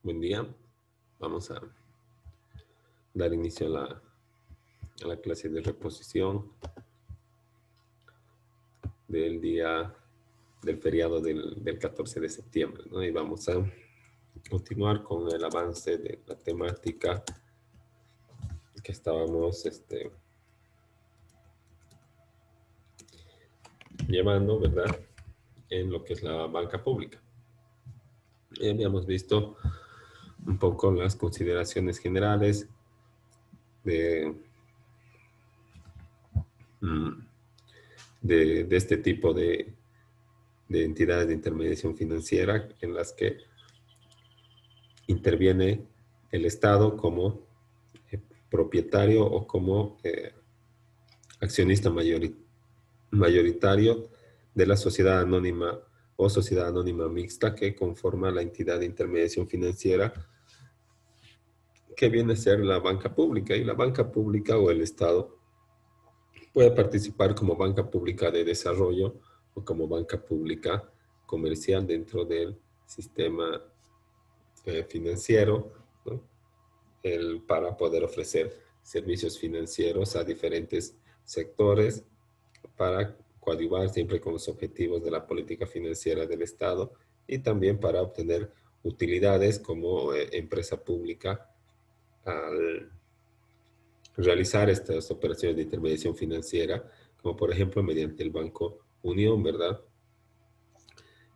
Buen día. Vamos a dar inicio a la clase de reposición del día del feriado del 14 de septiembre, ¿no? Y vamos a continuar con el avance de la temática que estábamos llevando, ¿verdad? En lo que es la banca pública. Y habíamos visto un poco las consideraciones generales de, de este tipo de entidades de intermediación financiera en las que interviene el Estado como propietario o como accionista mayoritario de la sociedad anónima o sociedad anónima mixta que conforma la entidad de intermediación financiera que viene a ser la banca pública. Y la banca pública o el Estado puede participar como banca pública de desarrollo o como banca pública comercial dentro del sistema financiero, ¿no? Para poder ofrecer servicios financieros a diferentes sectores para coadyuvar siempre con los objetivos de la política financiera del Estado y también para obtener utilidades como empresa pública al realizar estas operaciones de intermediación financiera, como por ejemplo mediante el Banco Unión, ¿verdad?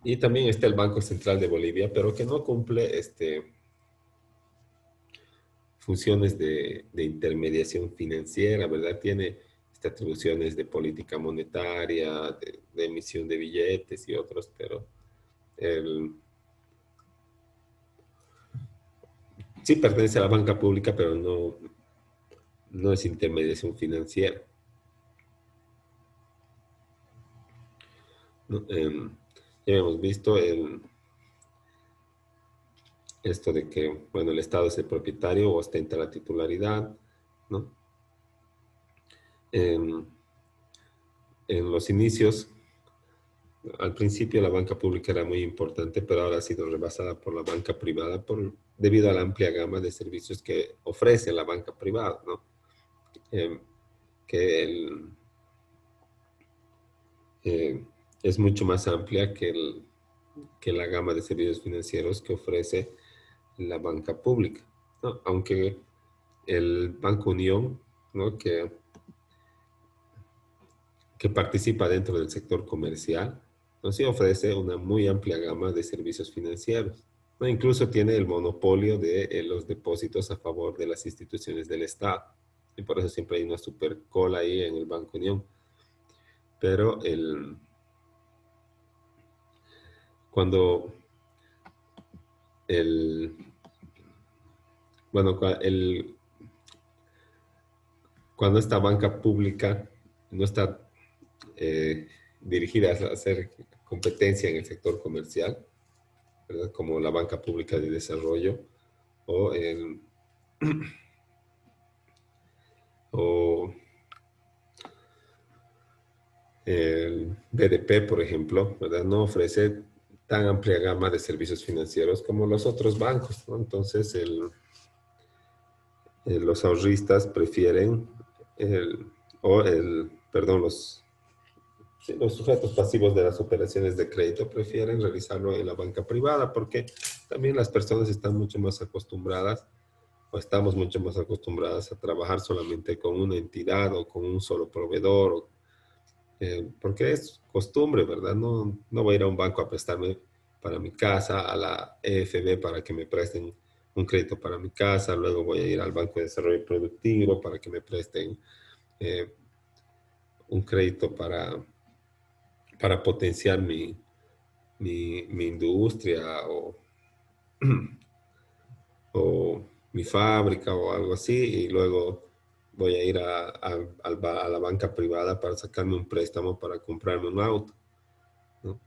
Y también está el Banco Central de Bolivia, pero que no cumple funciones de intermediación financiera, ¿verdad? Tiene atribuciones de política monetaria, de emisión de billetes y otros, pero el, sí pertenece a la banca pública, pero no es intermediación financiera, ¿no? Ya hemos visto esto de que, bueno, el Estado es el propietario o ostenta la titularidad, ¿no? En, en los inicios, al principio la banca pública era muy importante, pero ahora ha sido rebasada por la banca privada debido a la amplia gama de servicios que ofrece la banca privada, ¿no? Eh, que eh, es mucho más amplia que la gama de servicios financieros que ofrece la banca pública, ¿no? Aunque el Banco Unión, ¿no? que participa dentro del sector comercial, ¿no? Sí ofrece una muy amplia gama de servicios financieros, ¿no? Incluso tiene el monopolio de los depósitos a favor de las instituciones del Estado. Y por eso siempre hay una super cola ahí en el Banco Unión. Pero cuando el, bueno, cuando esta banca pública no está dirigida a hacer competencia en el sector comercial, ¿verdad? Como la banca pública de desarrollo o o el BDP, por ejemplo, ¿verdad? No ofrece tan amplia gama de servicios financieros como los otros bancos, ¿no? Entonces, los ahorristas prefieren, el, perdón, sí, los sujetos pasivos de las operaciones de crédito prefieren realizarlo en la banca privada porque también las personas están mucho más acostumbradas o estamos mucho más acostumbradas a trabajar solamente con una entidad o con un solo proveedor, porque es costumbre, ¿verdad? No voy a ir a un banco a prestarme para mi casa, a la EFB para que me presten un crédito para mi casa, luego voy a ir al Banco de Desarrollo Productivo para que me presten eh, un crédito para potenciar mi industria o mi fábrica o algo así, y luego voy a ir a la banca privada para sacarme un préstamo para comprarme un auto, ¿no?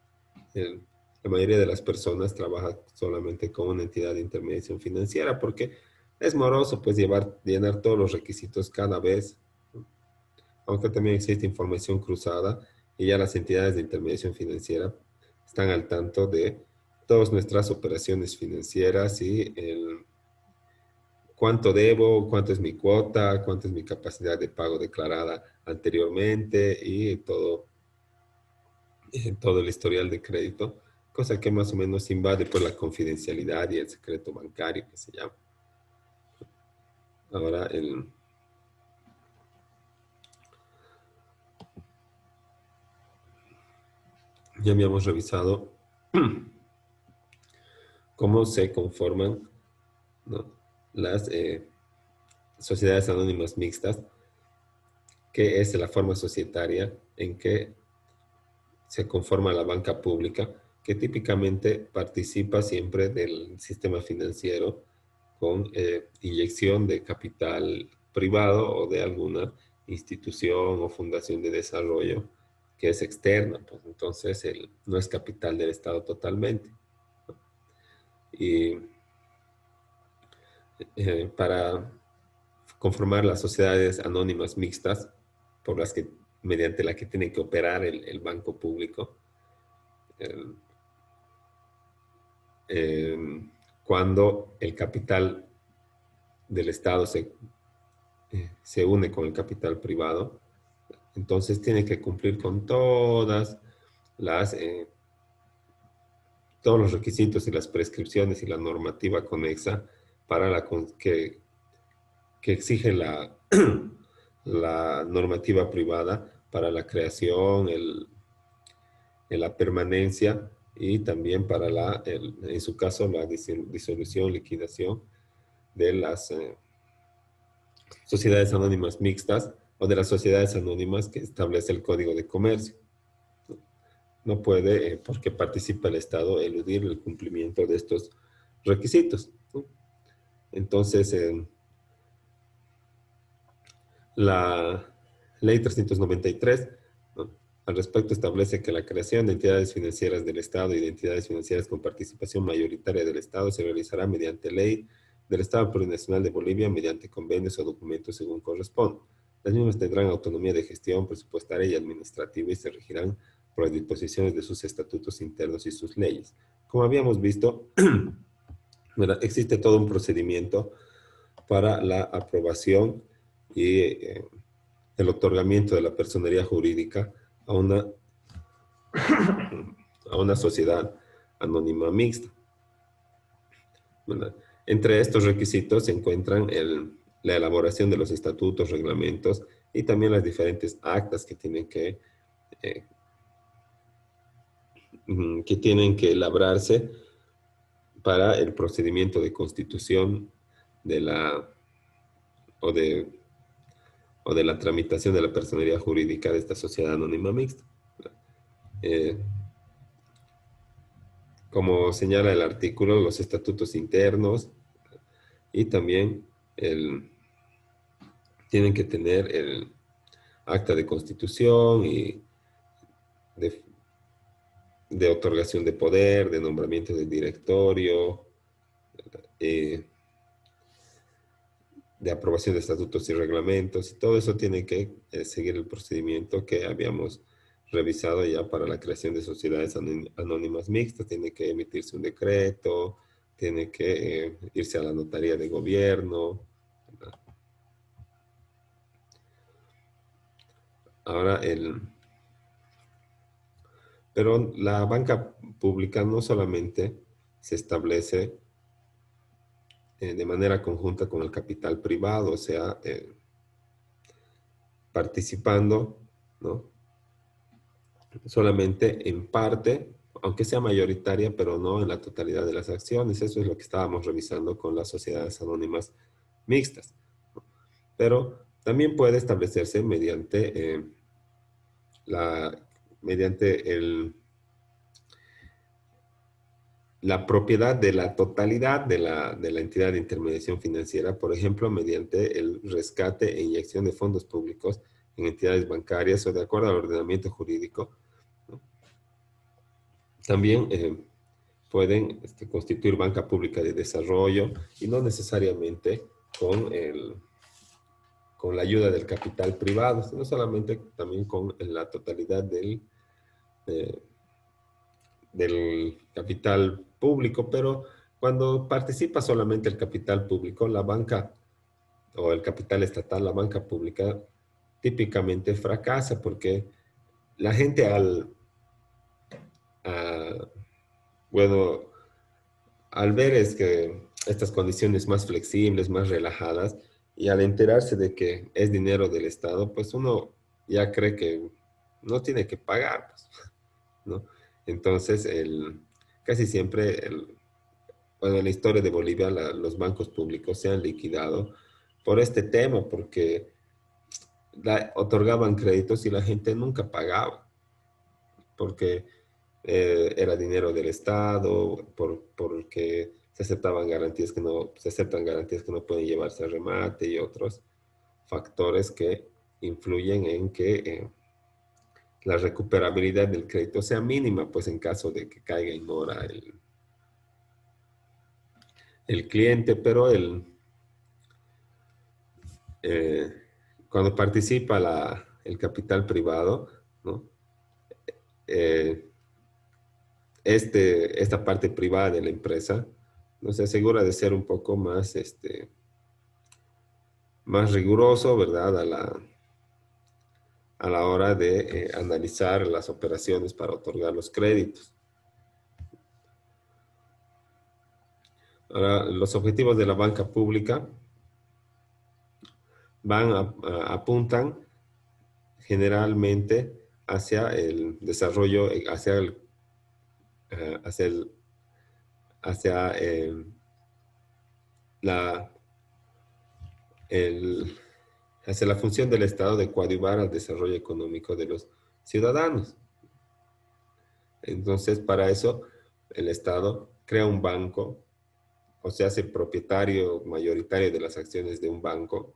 El- la mayoría de las personas trabaja solamente con una entidad de intermediación financiera porque es moroso pues llenar todos los requisitos cada vez, ¿no? Aunque también existe información cruzada y ya las entidades de intermediación financiera están al tanto de todas nuestras operaciones financieras y cuánto debo, cuánto es mi cuota, cuánto es mi capacidad de pago declarada anteriormente y todo el historial de crédito, cosa que más o menos invade pues, la confidencialidad y el secreto bancario que se llama. Ahora, ya habíamos revisado cómo se conforman, ¿no?, las sociedades anónimas mixtas, que es la forma societaria en que se conforma la banca pública, que típicamente participa siempre del sistema financiero con inyección de capital privado o de alguna institución o fundación de desarrollo que es externa, pues entonces no es capital del Estado totalmente. Y para conformar las sociedades anónimas mixtas, mediante la que tiene que operar el banco público, el- cuando el capital del Estado se une con el capital privado, entonces tiene que cumplir con las, eh, todos los requisitos y las prescripciones y la normativa conexa para que exige la normativa privada para la creación, la permanencia y también para en su caso, la disolución, liquidación de las sociedades anónimas mixtas o de las sociedades anónimas que establece el Código de Comercio. No puede, porque participa el Estado, eludir el cumplimiento de estos requisitos, ¿no? Entonces, la Ley 393, ¿no?, al respecto establece que la creación de entidades financieras del Estado y de entidades financieras con participación mayoritaria del Estado se realizará mediante ley del Estado Plurinacional de Bolivia, mediante convenios o documentos según corresponda. Las mismas tendrán autonomía de gestión presupuestaria y administrativa y se regirán por las disposiciones de sus estatutos internos y sus leyes. Como habíamos visto, ¿verdad?, existe todo un procedimiento para la aprobación y el otorgamiento de la personería jurídica a una sociedad anónima mixta, ¿verdad? Entre estos requisitos se encuentran la elaboración de los estatutos, reglamentos y también las diferentes actas eh, que tienen que elaborarse para el procedimiento de constitución de la, o de, o de la tramitación de la personería jurídica de esta sociedad anónima mixta. Eh, Como señala el artículo, los estatutos internos y también tienen que tener el acta de constitución y de, de otorgación de poder, de nombramiento del directorio, eh, de aprobación de estatutos y reglamentos, y todo eso tiene que seguir el procedimiento que habíamos revisado ya para la creación de sociedades anónimas mixtas. Tiene que emitirse un decreto, tiene que irse a la notaría de gobierno, ¿verdad? Ahora, pero la banca pública no solamente se establece de manera conjunta con el capital privado, o sea, participando, ¿no?, solamente en parte, aunque sea mayoritaria, pero no en la totalidad de las acciones. Eso es lo que estábamos revisando con las sociedades anónimas mixtas. Pero también puede establecerse la, mediante la propiedad de la totalidad de la entidad de intermediación financiera, por ejemplo, mediante el rescate e inyección de fondos públicos en entidades bancarias o de acuerdo al ordenamiento jurídico, ¿no? También pueden constituir banca pública de desarrollo y no necesariamente con la ayuda del capital privado, sino solamente también con la totalidad eh, del capital público, pero cuando participa solamente el capital público, la banca o el capital estatal, la banca pública típicamente fracasa porque la gente a- bueno, al ver es que estas condiciones más flexibles, más relajadas, y al enterarse de que es dinero del Estado, pues uno ya cree que no tiene que pagar, pues, ¿no? Entonces, casi siempre, bueno, en la historia de Bolivia, los bancos públicos se han liquidado por este tema, porque otorgaban créditos y la gente nunca pagaba, porque era dinero del Estado, porque se aceptaban garantías que no, se aceptan garantías que no pueden llevarse a remate y otros factores que influyen en que la recuperabilidad del crédito sea mínima, pues en caso de que caiga en mora el cliente, pero eh, cuando participa el capital privado, ¿no? Eh, esta parte privada de la empresa nos asegura de ser un poco más, más riguroso, ¿verdad? A la hora de analizar las operaciones para otorgar los créditos. Ahora, los objetivos de la banca pública apuntan generalmente hacia el desarrollo, hacia hacia la, el, hacia la función del Estado de coadyuvar al desarrollo económico de los ciudadanos. Entonces, para eso, el Estado crea un banco o se hace propietario mayoritario de las acciones de un banco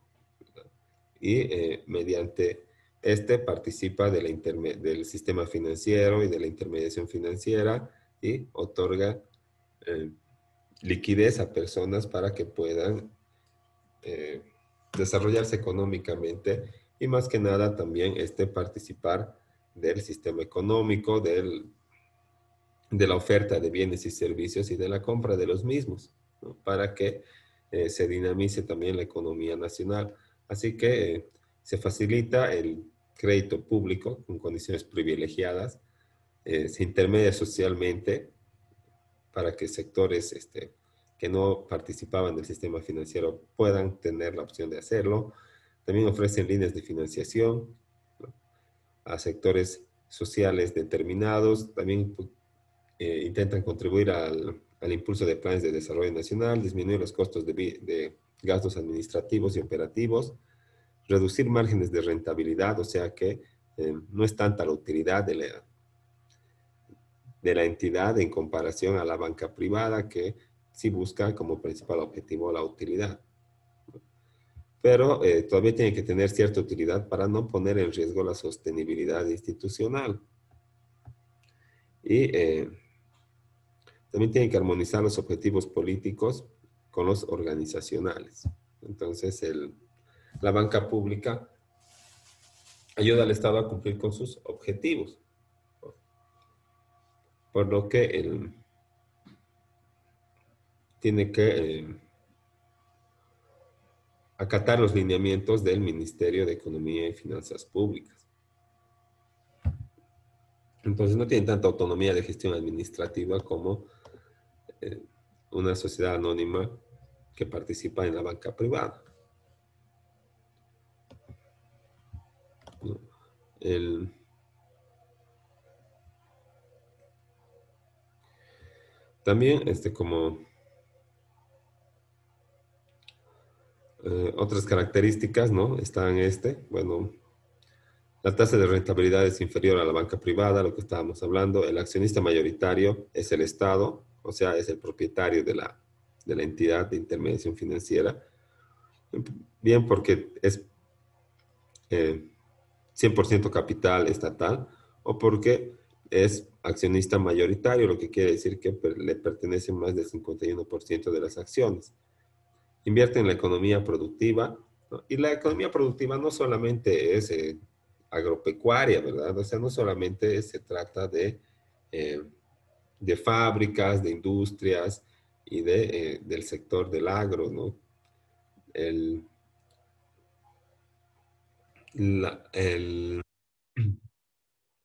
y mediante este participa del sistema financiero y de la intermediación financiera y otorga eh, liquidez a personas para que puedan eh, desarrollarse económicamente y más que nada también participar del sistema económico, de la oferta de bienes y servicios y de la compra de los mismos, ¿no? Para que se dinamice también la economía nacional. Así que se facilita el crédito público con condiciones privilegiadas, se intermedia socialmente para que sectores que no participaban del sistema financiero puedan tener la opción de hacerlo. También ofrecen líneas de financiación, ¿no? A sectores sociales determinados. También intentan contribuir al impulso de planes de desarrollo nacional, disminuir los costos de gastos administrativos y operativos, reducir márgenes de rentabilidad, o sea que no es tanta la utilidad de la entidad en comparación a la banca privada que sí busca como principal objetivo la utilidad. Pero todavía tiene que tener cierta utilidad para no poner en riesgo la sostenibilidad institucional. Y también tienen que armonizar los objetivos políticos con los organizacionales. Entonces, la banca pública ayuda al Estado a cumplir con sus objetivos, por lo que él tiene que acatar los lineamientos del Ministerio de Economía y Finanzas Públicas. Entonces, no tienen tanta autonomía de gestión administrativa como eh, una sociedad anónima que participa en la banca privada, ¿no? El, También, como otras características, ¿no? Están bueno, la tasa de rentabilidad es inferior a la banca privada, lo que estábamos hablando. El accionista mayoritario es el Estado, o sea, es el propietario de la entidad de intermediación financiera. Bien, porque es eh, 100% capital estatal o porque es accionista mayoritario, lo que quiere decir que le pertenece más del 51% de las acciones. Invierte en la economía productiva, ¿no? Y la economía productiva no solamente es agropecuaria, ¿verdad? O sea, no solamente se trata de de fábricas, de industrias y del sector del agro, ¿no? El, la, el-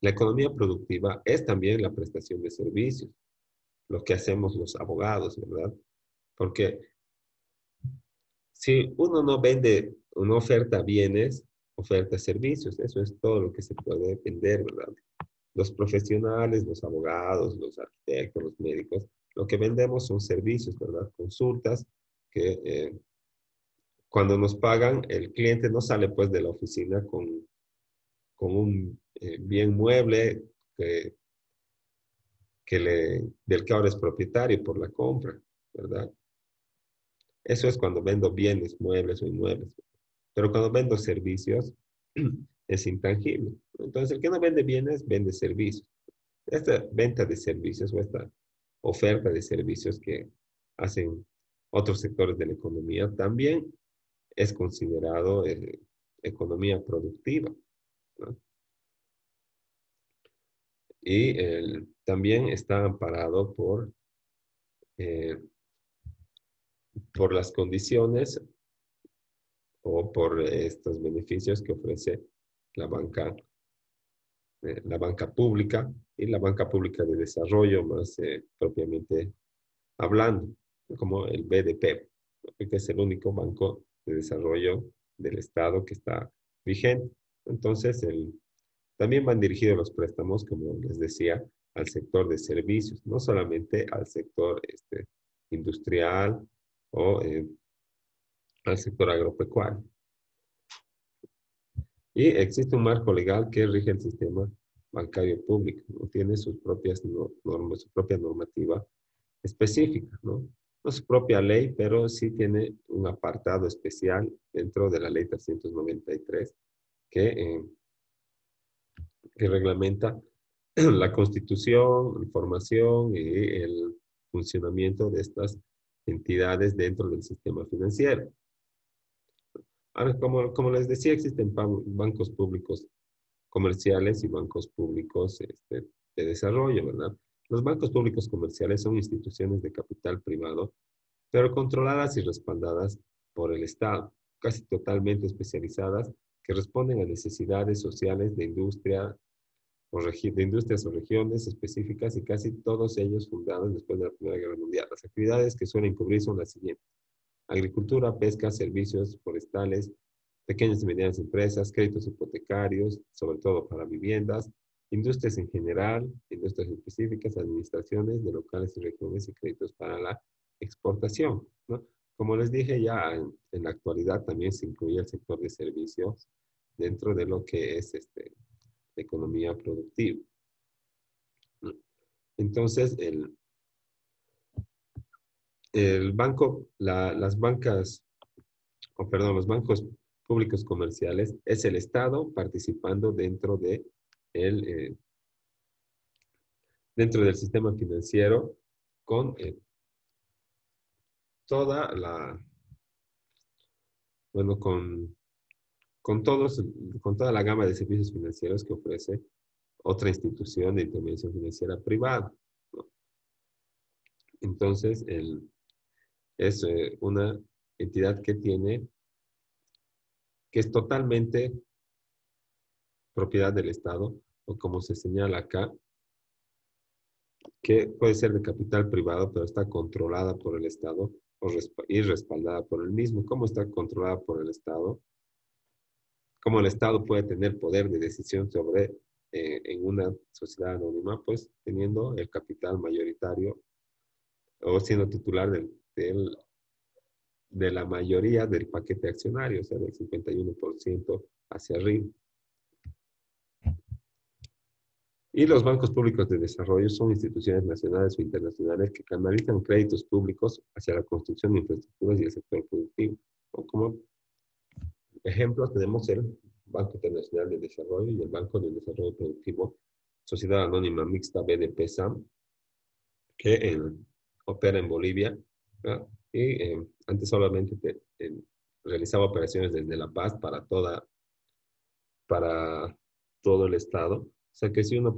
la economía productiva es también la prestación de servicios, lo que hacemos los abogados, ¿verdad? Porque si uno no vende, no oferta bienes, oferta servicios, eso es todo lo que se puede vender, ¿verdad? Los profesionales, los abogados, los arquitectos, los médicos, lo que vendemos son servicios, ¿verdad? Consultas que cuando nos pagan, el cliente no sale pues de la oficina con un bien mueble que, del que ahora es propietario por la compra, ¿verdad? Eso es cuando vendo bienes, muebles o inmuebles. Pero cuando vendo servicios, es intangible. Entonces, el que no vende bienes, vende servicios. Esta venta de servicios o esta oferta de servicios que hacen otros sectores de la economía también es considerado economía productiva, ¿no? Y también está amparado eh, por las condiciones o por estos beneficios que ofrece la banca, la banca pública y la banca pública de desarrollo más propiamente hablando, como el BDP, que es el único banco de desarrollo del Estado que está vigente. Entonces, también van dirigidos los préstamos, como les decía, al sector de servicios, no solamente al sector industrial o al sector agropecuario. Y existe un marco legal que rige el sistema bancario público, ¿no? Tiene sus propias normas, su propia normativa específica, ¿no? No su propia ley, pero sí tiene un apartado especial dentro de la ley 393 que, que reglamenta la constitución, la formación y el funcionamiento de estas entidades dentro del sistema financiero. Ahora, como les decía, existen bancos públicos comerciales y bancos públicos de desarrollo, ¿verdad? Los bancos públicos comerciales son instituciones de capital privado, pero controladas y respaldadas por el Estado, casi totalmente especializadas, que responden a necesidades sociales de industria de industrias o regiones específicas y casi todos ellos fundados después de la Primera Guerra Mundial. Las actividades que suelen cubrir son las siguientes: agricultura, pesca, servicios forestales, pequeñas y medianas empresas, créditos hipotecarios, sobre todo para viviendas, industrias en general, industrias específicas, administraciones de locales y regiones y créditos para la exportación, ¿no? Como les dije, ya en la actualidad también se incluye el sector de servicios dentro de lo que es la economía productiva, ¿no? Entonces, el banco, las bancas, o perdón, los bancos públicos comerciales es el Estado participando el, eh, dentro del sistema financiero con toda la, bueno, con, todos, con toda la gama de servicios financieros que ofrece otra institución de intervención financiera privada, ¿no? Entonces, es una entidad que es totalmente propiedad del Estado, o como se señala acá, que puede ser de capital privado, pero está controlada por el Estado y respaldada por el mismo. ¿Cómo está controlada por el Estado? ¿Cómo el Estado puede tener poder de decisión sobre en una sociedad anónima? Pues teniendo el capital mayoritario o siendo titular de la mayoría del paquete accionario, o sea, del 51% hacia arriba. Y los bancos públicos de desarrollo son instituciones nacionales o internacionales que canalizan créditos públicos hacia la construcción de infraestructuras y el sector productivo. O como ejemplos tenemos el Banco Internacional de Desarrollo y el Banco de Desarrollo Productivo, Sociedad Anónima Mixta BDP-SAM, que opera en Bolivia, ¿no? Y antes solamente realizaba operaciones desde La Paz para todo el estado. O sea que si uno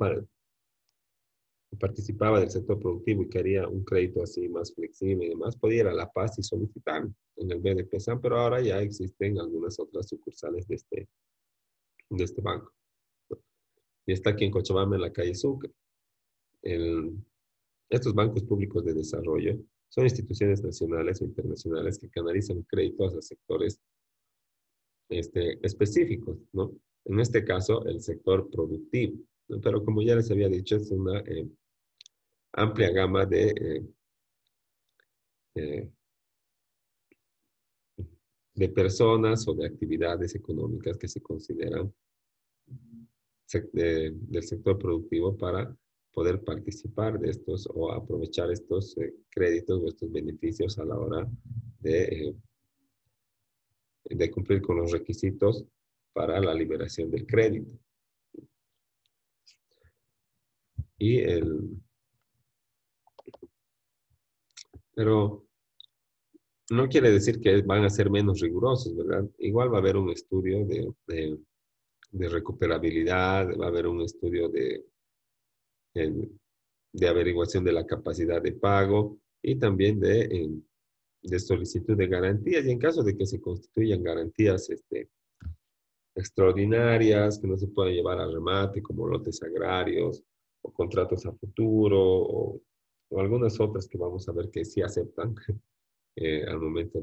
participaba del sector productivo y quería un crédito así más flexible y demás, podía ir a La Paz y solicitar en el BDP SAM, pero ahora ya existen algunas otras sucursales de este banco. Y está aquí en Cochabamba, en la calle Sucre. El, Estos bancos públicos de desarrollo son instituciones nacionales o internacionales que canalizan créditos a sectores específicos, ¿no? En este caso, el sector productivo, ¿no? Pero como ya les había dicho, es una amplia gama eh, de personas o de actividades económicas que se consideran del sector productivo para poder participar de estos o aprovechar estos créditos o estos beneficios a la hora de, de cumplir con los requisitos para la liberación del crédito. Y pero no quiere decir que van a ser menos rigurosos, ¿verdad? Igual va a haber un estudio de recuperabilidad, va a haber un estudio de averiguación de la capacidad de pago y también de solicitud de garantías. Y en caso de que se constituyan garantías extraordinarias que no se puedan llevar a remate, como lotes agrarios o contratos a futuro o algunas otras que vamos a ver que sí aceptan al momento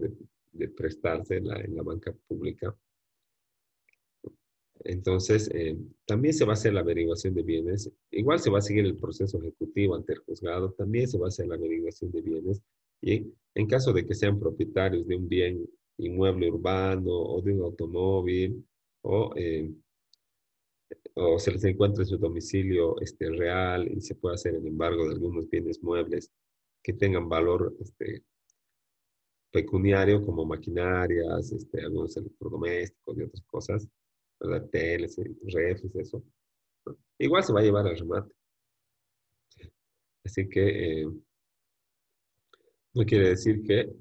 de prestarse en la banca pública. Entonces, también se va a hacer la averiguación de bienes. Igual se va a seguir el proceso ejecutivo ante el juzgado. También se va a hacer la averiguación de bienes. Y en caso de que sean propietarios de un bien inmueble urbano o de un automóvil o se les encuentra en su domicilio real y se puede hacer el embargo de algunos bienes muebles que tengan valor pecuniario como maquinarias, algunos electrodomésticos y otras cosas, ¿verdad? Teles, refres, eso. Igual se va a llevar al remate. Así que no quiere decir que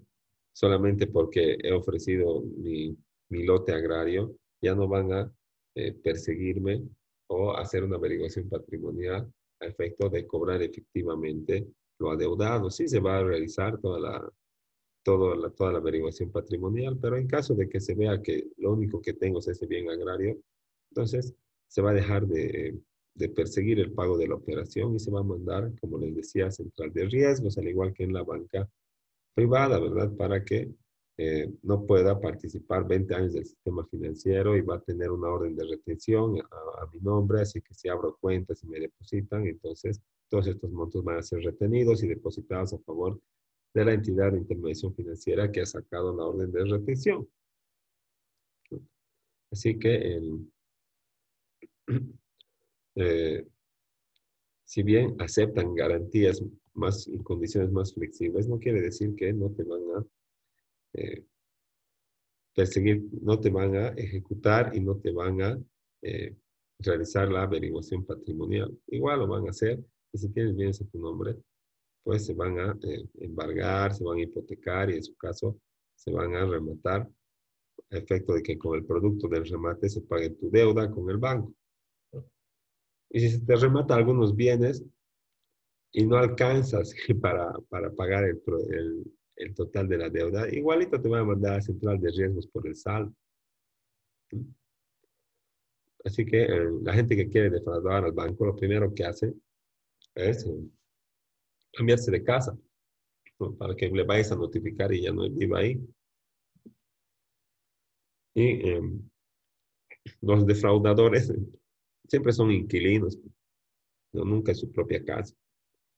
solamente porque he ofrecido mi lote agrario, ya no van a perseguirme o hacer una averiguación patrimonial a efecto de cobrar efectivamente lo adeudado. Sí se va a realizar toda la averiguación patrimonial, pero en caso de que se vea que lo único que tengo es ese bien agrario, entonces se va a dejar de perseguir el pago de la operación y se va a mandar, como les decía, a central de riesgos, al igual que en la banca privada, ¿verdad? Para que no pueda participar 20 años del sistema financiero y va a tener una orden de retención a mi nombre, así que si abro cuentas y me depositan, entonces todos estos montos van a ser retenidos y depositados a favor de la entidad de intermediación financiera que ha sacado la orden de retención. Así que eh, si bien aceptan garantías más y condiciones más flexibles, no quiere decir que no te van a eh, perseguir, no te van a ejecutar y no te van a eh, realizar la averiguación patrimonial. Igual lo van a hacer y si tienes bienes a tu nombre, pues se van a embargar, se van a hipotecar y en su caso se van a rematar a efecto de que con el producto del remate se pague tu deuda con el banco. Y si se te remata algunos bienes y no alcanzas para pagar el total de la deuda, igualito te van a mandar a central de riesgos por el saldo. Así que la gente que quiere defraudar al banco, lo primero que hace es cambiarse de casa, ¿no? Para que le vayas a notificar y ya no viva ahí. Y los defraudadores siempre son inquilinos, ¿no? Nunca es su propia casa,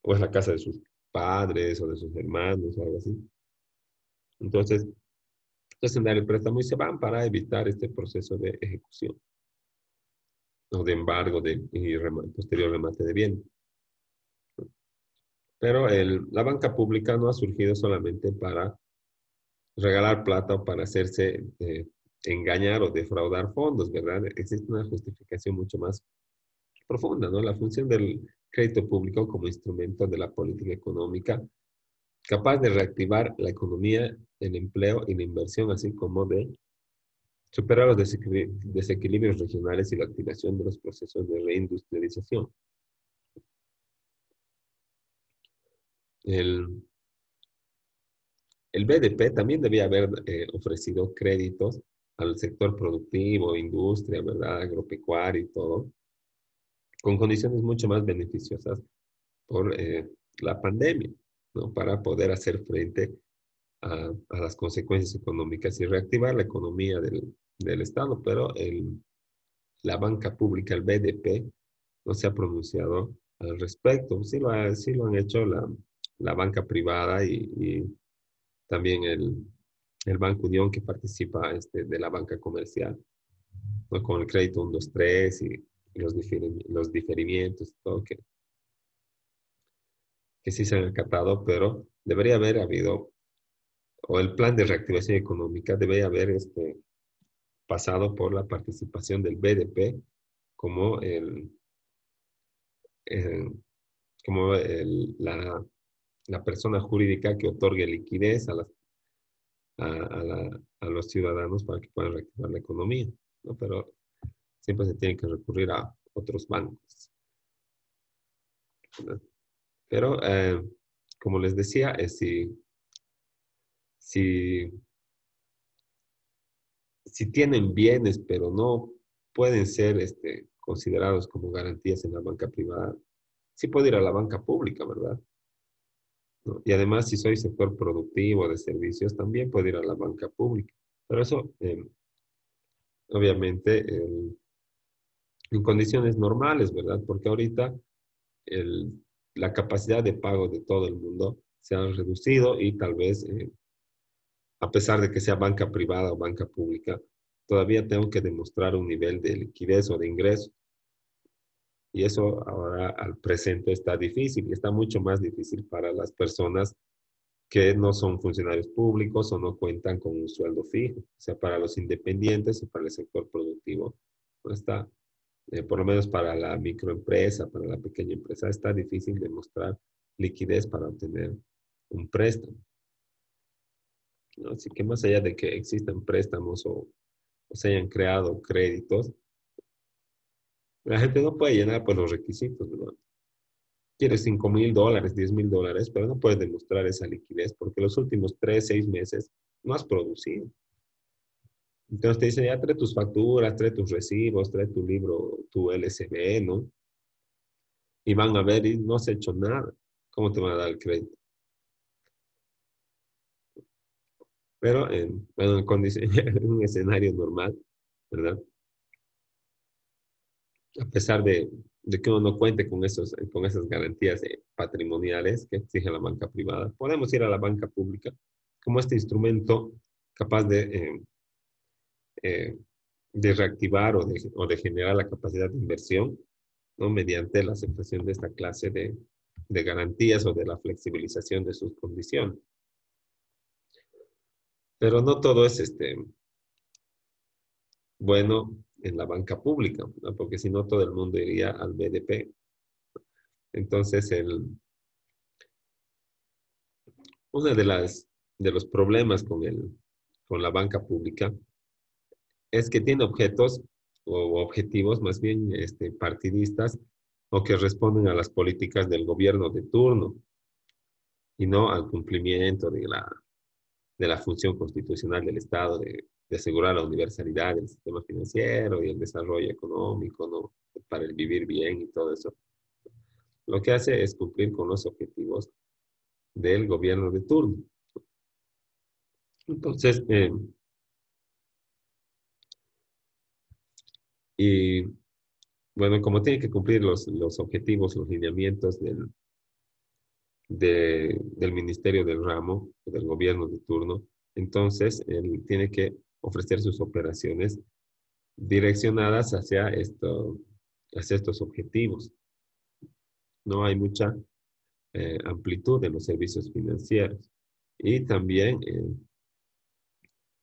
o es la casa de sus padres o de sus hermanos o algo así. Entonces, hacen dar el préstamo y se van para evitar este proceso de ejecución o de embargo y posterior remate de bien. Pero la banca pública no ha surgido solamente para regalar plata o para hacerse engañar o defraudar fondos, ¿verdad? Existe una justificación mucho más profunda, ¿no? La función del crédito público como instrumento de la política económica, capaz de reactivar la economía, el empleo y la inversión, así como de superar los desequilibrios regionales y la activación de los procesos de reindustrialización. El, el BDP también debía haber ofrecido créditos al sector productivo, industria, ¿verdad? Agropecuario y todo, con condiciones mucho más beneficiosas por la pandemia, ¿no? Para poder hacer frente a las consecuencias económicas y reactivar la economía del Estado. Pero la banca pública, el BDP, no se ha pronunciado al respecto. Sí lo han hecho la banca privada y también el Banco Unión que participa de la banca comercial, ¿no? Con el crédito 1, 2, 3 y los diferimientos, todo que sí se han acatado, pero debería haber habido, o el plan de reactivación económica debería haber pasado por la participación del BDP como, el- como la persona jurídica que otorgue liquidez a los ciudadanos para que puedan reactivar la economía, ¿no? Pero siempre se tiene que recurrir a otros bancos, ¿no? Pero, como les decía, si, si tienen bienes, pero no pueden ser considerados como garantías en la banca privada, sí puedo ir a la banca pública, ¿verdad? ¿No? Y además, si soy sector productivo de servicios, también puedo ir a la banca pública. Pero eso, obviamente, en condiciones normales, ¿verdad? Porque ahorita el- la capacidad de pago de todo el mundo se ha reducido y tal vez, a pesar de que sea banca privada o banca pública, todavía tengo que demostrar un nivel de liquidez o de ingreso. Y eso ahora al presente está difícil y está mucho más difícil para las personas que no son funcionarios públicos o no cuentan con un sueldo fijo. O sea, para los independientes y para el sector productivo, no está, por lo menos para la microempresa, para la pequeña empresa, está difícil demostrar liquidez para obtener un préstamo, ¿no? Así que más allá de que existan préstamos o se hayan creado créditos, la gente no puede llenar pues, los requisitos, ¿no? Quieres $5,000, $10,000, pero no puedes demostrar esa liquidez porque los últimos 3, 6 meses no has producido. Entonces te dicen, ya trae tus facturas, trae tus recibos, trae tu libro, tu LCB, ¿no? Y van a ver y no has hecho nada. ¿Cómo te van a dar el crédito? Pero bueno, en un escenario normal, ¿verdad? A pesar de que uno no cuente con esas garantías patrimoniales que exige la banca privada, podemos ir a la banca pública como este instrumento capaz eh, de reactivar o de generar la capacidad de inversión, ¿no? Mediante la aceptación de esta clase de garantías o de la flexibilización de sus condiciones. Pero no todo es bueno en la banca pública, ¿no? Porque si no todo el mundo iría al BDP. Entonces, uno de los problemas con la banca pública es que tiene objetos o objetivos más bien partidistas o que responden a las políticas del gobierno de turno y no al cumplimiento de la función constitucional del Estado de asegurar la universalidad del sistema financiero y el desarrollo económico, ¿no? Para el vivir bien y todo eso. Lo que hace es cumplir con los objetivos del gobierno de turno. Entonces, y bueno, como tiene que cumplir los objetivos, los lineamientos del ministerio del ramo, del gobierno de turno, entonces él tiene que ofrecer sus operaciones direccionadas hacia estos objetivos. No hay mucha amplitud en los servicios financieros. Y también,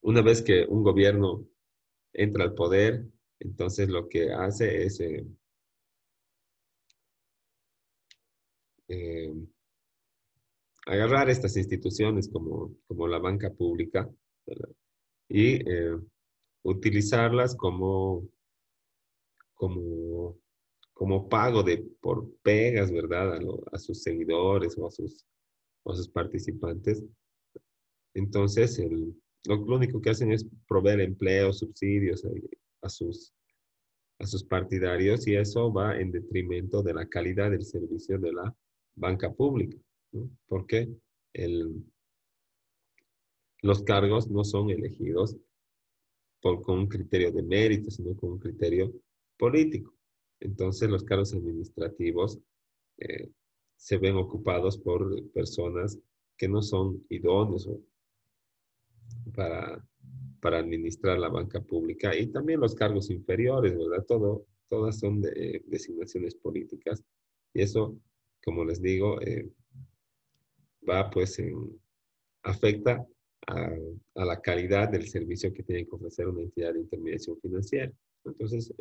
una vez que un gobierno entra al poder, entonces lo que hace es eh, agarrar estas instituciones como la banca pública, ¿verdad? Y utilizarlas como, como pago por pegas, ¿verdad? A sus seguidores o o sus participantes. Entonces, lo único que hacen es proveer empleo, subsidios a sus partidarios y eso va en detrimento de la calidad del servicio de la banca pública, ¿no? Porque el, los cargos no son elegidos con un criterio de mérito, sino con un criterio político. Entonces, los cargos administrativos eh, se ven ocupados por personas que no son idóneos para, para administrar la banca pública y también los cargos inferiores, ¿verdad? Todas son designaciones políticas y eso, como les digo, va pues afecta a, a, la calidad del servicio que tiene que ofrecer una entidad de intermediación financiera. Entonces,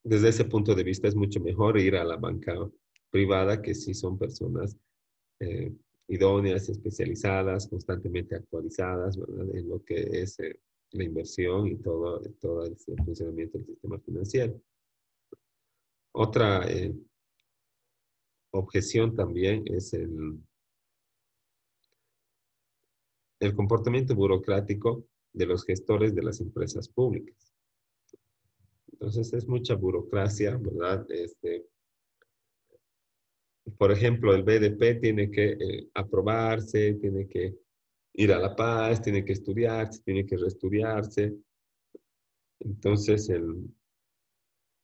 desde ese punto de vista es mucho mejor ir a la banca privada que si son personas eh, idóneas, especializadas, constantemente actualizadas, ¿verdad? En lo que es la inversión y todo el funcionamiento del sistema financiero. Otra objeción también es el comportamiento burocrático de los gestores de las empresas públicas. Entonces es mucha burocracia, ¿verdad? Por ejemplo, el BDP tiene que aprobarse, tiene que ir a La Paz, tiene que estudiarse, tiene que reestudiarse. Entonces,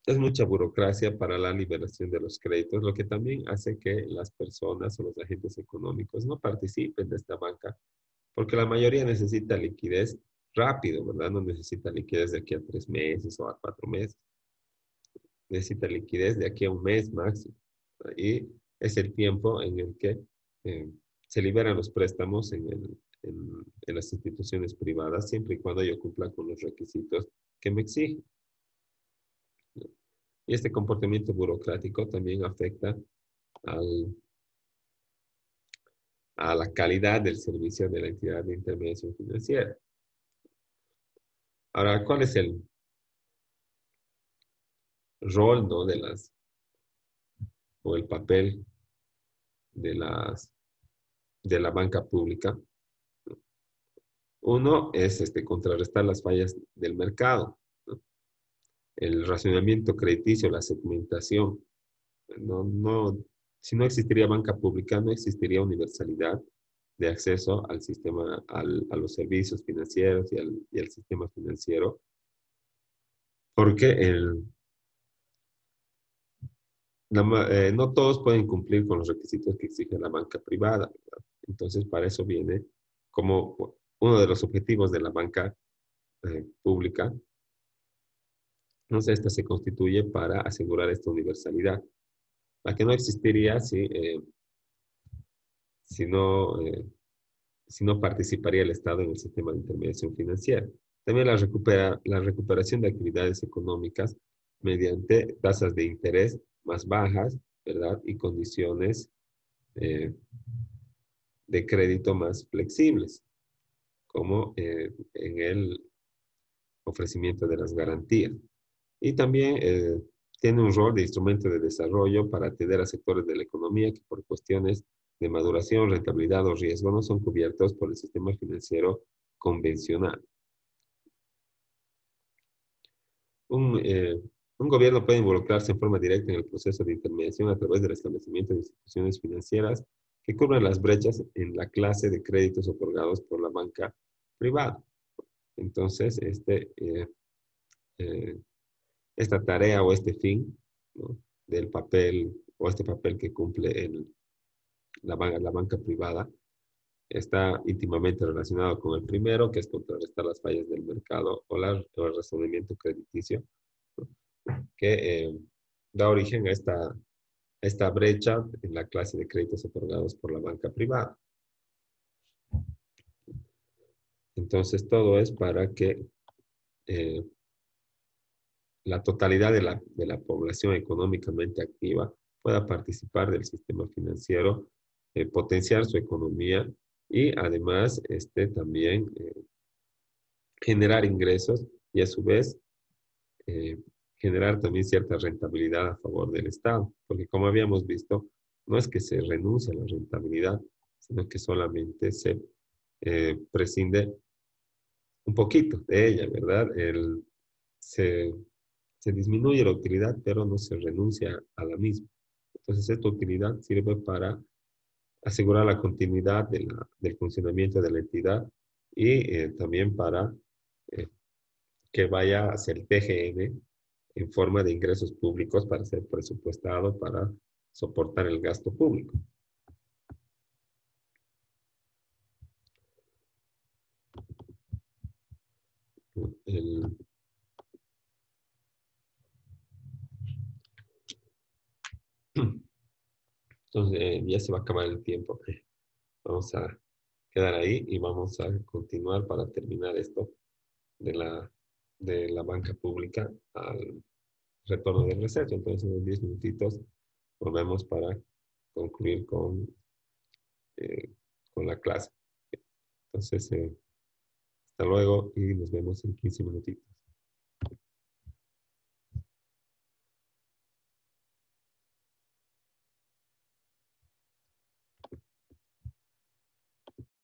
es mucha burocracia para la liberación de los créditos, lo que también hace que las personas o los agentes económicos no participen de esta banca, porque la mayoría necesita liquidez rápido, ¿verdad? No necesita liquidez de aquí a 3 meses o a 4 meses. Necesita liquidez de aquí a un mes máximo. Y es el tiempo en el que eh, se liberan los préstamos en las instituciones privadas, siempre y cuando yo cumpla con los requisitos que me exigen. Y este comportamiento burocrático también afecta al, a la calidad del servicio de la entidad de intermediación financiera. Ahora, ¿cuál es el rol, ¿no? O el papel de de la banca pública? Uno es contrarrestar las fallas del mercado, ¿no? El racionamiento crediticio, la segmentación. Si no existiría banca pública, no existiría universalidad de acceso al sistema, a los servicios financieros y al sistema financiero, porque no todos pueden cumplir con los requisitos que exige la banca privada, ¿verdad? Entonces, para eso viene como uno de los objetivos de la banca pública. Entonces, esta se constituye para asegurar esta universalidad, la que no existiría si no, si no participaría el Estado en el sistema de intermediación financiera. También la recuperación de actividades económicas mediante tasas de interés más bajas, ¿verdad? Y condiciones eh, de crédito más flexibles, como en el ofrecimiento de las garantías. Y también tiene un rol de instrumento de desarrollo para atender a sectores de la economía que por cuestiones de maduración, rentabilidad o riesgo no son cubiertos por el sistema financiero convencional. Un, eh, un gobierno puede involucrarse en forma directa en el proceso de intermediación a través del establecimiento de instituciones financieras que cubran las brechas en la clase de créditos otorgados por la banca privada. Entonces, eh, esta tarea o este fin, ¿no? Del papel o este papel que cumple la banca privada está íntimamente relacionado con el primero, que es contrarrestar las fallas del mercado o el razonamiento crediticio, ¿no? Que da origen a esta brecha en la clase de créditos otorgados por la banca privada. Entonces, todo es para que eh, la totalidad de la población económicamente activa pueda participar del sistema financiero, potenciar su economía y además también generar ingresos y a su vez eh, generar también cierta rentabilidad a favor del Estado, porque como habíamos visto, no es que se renuncie a la rentabilidad, sino que solamente se prescinde un poquito de ella, ¿verdad? Se, se disminuye la utilidad, pero no se renuncia a la misma. Entonces, esta utilidad sirve para asegurar la continuidad del funcionamiento de la entidad y también para eh, que vaya hacia el TGN en forma de ingresos públicos para ser presupuestado para soportar el gasto público. El, entonces, ya se va a acabar el tiempo. Vamos a quedar ahí y vamos a continuar para terminar esto de la banca pública al retorno del receso. Entonces, en 10 minutitos volvemos para concluir eh, con la clase. Entonces, hasta luego y nos vemos en 15 minutitos.